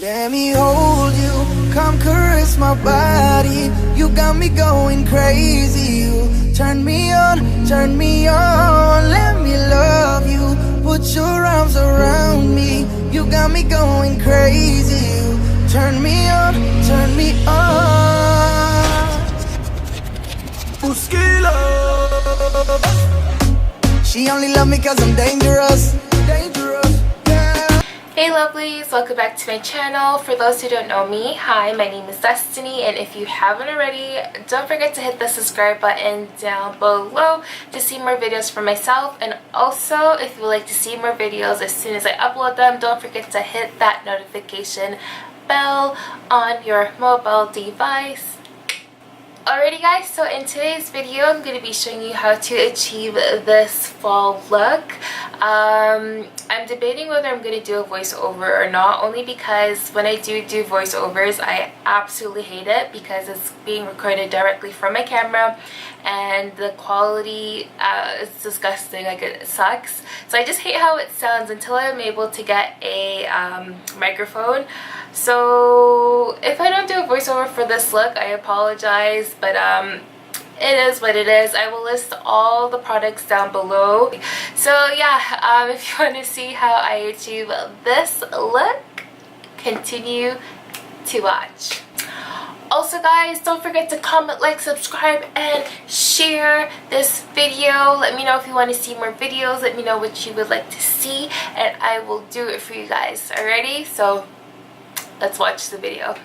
Let me hold you, come caress my body. You got me going crazy. You turn me on, turn me on. Let me love you, put your arms around me. You got me going crazy. You turn me on, turn me on. She only love me cause I'm dangerous. Dangerous, yeah. Hey lovelies, welcome back to my channel. For those who don't know me, hi, my name is Destiny, and if you haven't already, don't forget to hit the subscribe button down below to see more videos from myself. And also, if you would like to see more videos as soon as I upload them, don't forget to hit that notification bell on your mobile device. Alrighty guys, so in today's video I'm going to be showing you how to achieve this fall look. I'm debating whether I'm going to do a voiceover or not, only because when I do voiceovers I absolutely hate it because it's being recorded directly from my camera and the quality is disgusting, like it sucks. So I just hate how it sounds until I'm able to get a microphone. So if I don't do a voiceover for this look, I apologize, but it is what it is. I will list all the products down below. So yeah, if you want to see how I achieve this look, continue to watch. Also guys, don't forget to comment, like, subscribe, and share this video. Let me know if you want to see more videos. Let me know what you would like to see and I will do it for you guys. Alrighty, so let's watch the video.